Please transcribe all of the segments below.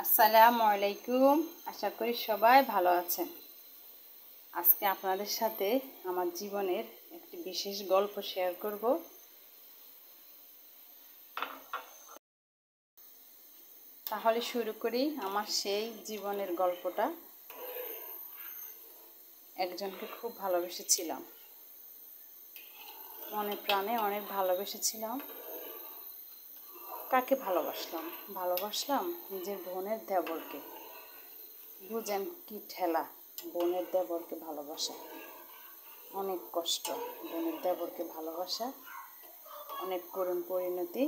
আসসালামু আলাইকুম। আশা করি সবাই ভালো আছেন। আজকে আপনাদের সাথে আমার জীবনের একটি বিশেষ গল্প শেয়ার করব। তাহলে শুরু করি আমার সেই জীবনের গল্পটা। একজনকে খুব ভালোবেসেছিলাম, মনে প্রাণে অনেক ভালোবেসেছিলাম। কাকে ভালোবাসলাম নিজের বোনের দেবরকে। বুঝেন কি ঠেলা, বোনের দেবরকে ভালোবাসা অনেক কষ্ট। বোনের দেবরকে ভালোবাসা অনেক করুণ পরিণতি।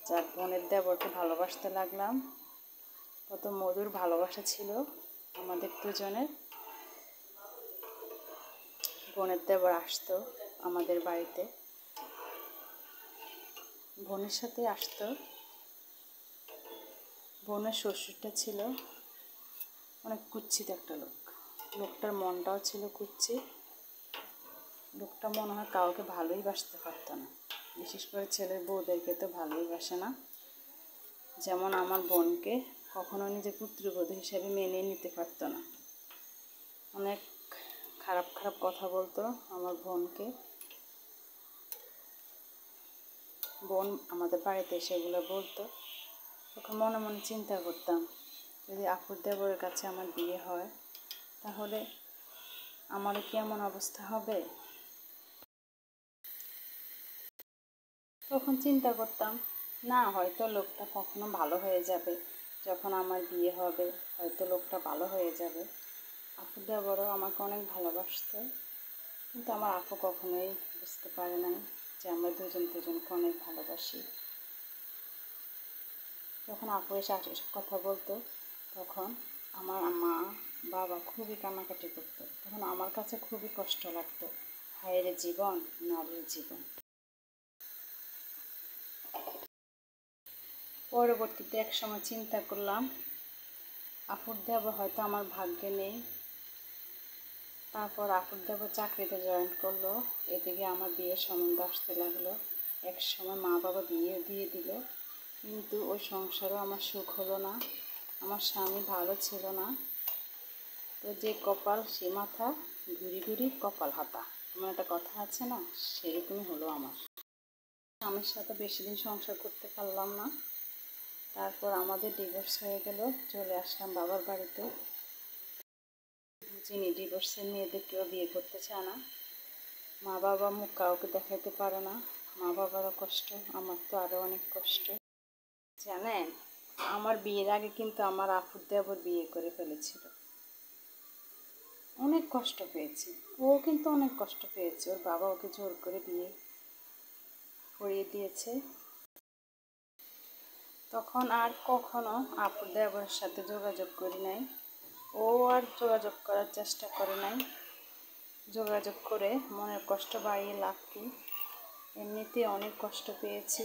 যার বোনের দেবরকে ভালোবাসতে লাগলাম। কত মধুর ভালোবাসা ছিল আমাদের দুজনের। বোনের দেবর আসতো আমাদের বাড়িতে, বোনের সাথে আসতো। বোনের শ্বশুরটা ছিল অনেক কুৎসিত একটা লোক। লোকটার মনটাও ছিল কুৎসিত। লোকটা মনে হয় কাউকে ভালোই বাসতে পারতো না, বিশেষ করে ছেলের বউদেরকে তো ভালোই বাসে না। যেমন আমার বোনকে কখনো নিজের পুত্রবধূ হিসেবে মেনে নিতে পারতো না। অনেক খারাপ খারাপ কথা বলতো আমার বোনকে। বোন আমাদের বাড়িতে সেগুলো বলতো। তখন মনে মনে চিন্তা করতাম, যদি আপুর দেবরের কাছে আমার বিয়ে হয় তাহলে আমারও কি এমন অবস্থা হবে। তখন চিন্তা করতাম, না হয়তো লোকটা কখনো ভালো হয়ে যাবে, যখন আমার বিয়ে হবে হয়তো লোকটা ভালো হয়ে যাবে। আপুর দেবরও আমাকে অনেক ভালোবাসতো, কিন্তু আমার আপু কখনোই বুঝতে পারে নাই যে আমরা দুজন দুজনকে অনেক ভালোবাসি। যখন আপু এসে এসব কথা বলতো তখন আমার মা বাবা খুবই কান্নাকাটি করতো। তখন আমার কাছে খুবই কষ্ট লাগতো। হায়ের জীবন, নারীর জীবন। পরবর্তীতে এক সময় চিন্তা করলাম, আপুর দেবর হয়তো আমার ভাগ্যে নেই। তারপর আপুর দেবর চাকরিতে জয়েন করলো। এদিকে আমার বিয়ের সম্বন্ধ আসতে লাগলো। এক সময় মা বাবা বিয়ে দিয়ে দিল, কিন্তু ওই সংসারও আমার সুখ হলো না। আমার স্বামী ভালো ছিল না। তো যে কপাল সে মাথা, ঘুরি ঘুরি কপাল হাতা, আমার একটা কথা আছে না, সেরকমই হলো আমার। স্বামীর সাথে বেশি দিন সংসার করতে পারলাম না। তারপর আমাদের ডিভোর্স হয়ে গেল। চলে আসলাম বাবার বাড়িতে। যিনি ডিভোর্সের মেয়েদের কেউ বিয়ে করতে চায় না। মা বাবা মুখ কাউকে দেখাতে পারে না। মা বাবারও কষ্ট, আমার তো আরও অনেক কষ্ট। জানেন, আমার বিয়ের আগে কিন্তু আমার আপুর দেবর বিয়ে করে ফেলেছিল। অনেক কষ্ট পেয়েছি, ও কিন্তু অনেক কষ্ট পেয়েছে। ওর বাবা ওকে জোর করে বিয়ে করিয়ে দিয়েছে। তখন আর কখনো আপুর দেবরের সাথে যোগাযোগ করি নাই। ও আর যোগাযোগ করার চেষ্টা করে নাই। যোগাযোগ করে মনের কষ্ট বাড়িয়ে লাভ কি, এমনিতে অনেক কষ্ট পেয়েছি।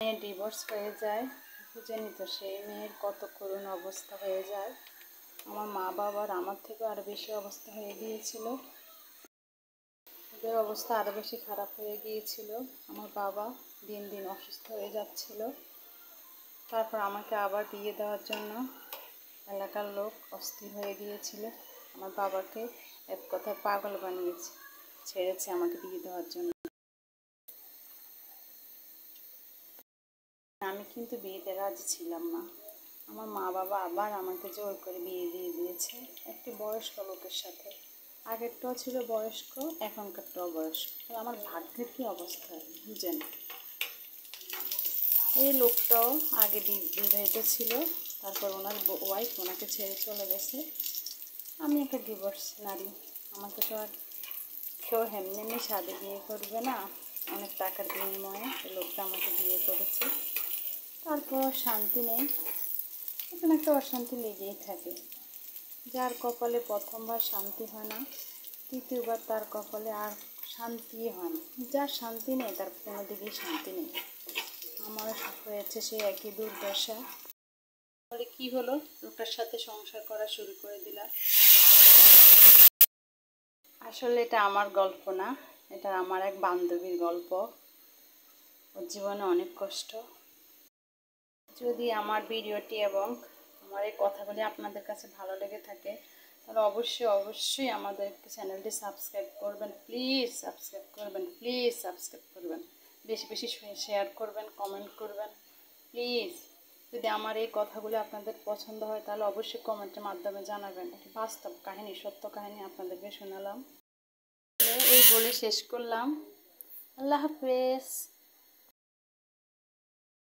মেয়ে ডিভোর্স হয়ে যায়, বুঝেনি তো সেই মেয়ের কত করুণ অবস্থা হয়ে যায়। আমার মা বাবার আমার থেকে আরও বেশি অবস্থা হয়ে গিয়েছিল। ওদের অবস্থা আরও বেশি খারাপ হয়ে গিয়েছিল। আমার বাবা দিন দিন অসুস্থ হয়ে যাচ্ছিল। তারপর আমাকে আবার বিয়ে দেওয়ার জন্য এলাকার লোক অস্থির হয়ে গিয়েছিল। আমার বাবাকে এক কথায় পাগল বানিয়েছে, ছেড়েছে আমাকে বিয়ে দেওয়ার জন্য। আমি কিন্তু বিয়েতে রাজি ছিলাম না। আমার মা বাবা আবার আমাকে জোর করে বিয়ে দিয়ে দিয়েছে একটি বয়স্ক লোকের সাথে। আগেরটাও ছিল বয়স্ক, এখনকারটাও বয়স্ক। আমার ভাগ্যের কী অবস্থা বুঝেন। এই লোকটাও আগে বিবাহিত ছিল, তারপর ওনার ওয়াইফ ওনাকে ছেড়ে চলে গেছে। আমি একটা ডিভোর্স নারী, আমাকে তো আর কেউ এমনি এমনি সাদে বিয়ে করবে না। অনেক টাকার বিনিময়ে এই লোকটা আমাকে বিয়ে করেছে। তারপর শান্তি নেই, এখন একটা অশান্তি লেগেই থাকে। যার কপালে প্রথমবার শান্তি হয় না, দ্বিতীয়বার তার কপালে আর শান্তিই হয় না। যার শান্তি নেই তার কোনো দিকেই শান্তি নেই। আমারও হয়েছে সেই একই দুর্দশা। তাহলে কী হলো, লোকটার সাথে সংসার করা শুরু করে দিলাম। আসলে এটা আমার গল্প না, এটা আমার এক বান্ধবীর গল্প। ওর জীবনে অনেক কষ্ট। যদি আমার ভিডিওটি এবং আমার এই কথাগুলি আপনাদের কাছে ভালো লেগে থাকে তাহলে অবশ্যই আমাদের চ্যানেলটি সাবস্ক্রাইব করবেন। প্লিজ সাবস্ক্রাইব করবেন, প্লিজ সাবস্ক্রাইব করবেন, বেশি বেশি শেয়ার করবেন, কমেন্ট করবেন প্লিজ। যদি আমার এই কথাগুলো আপনাদের পছন্দ হয় তাহলে অবশ্যই কমেন্টের মাধ্যমে জানাবেন। একটি বাস্তব কাহিনী, সত্য কাহিনী আপনাদেরকে শোনালাম। এই বলে শেষ করলাম। আল্লাহ হাফেজ।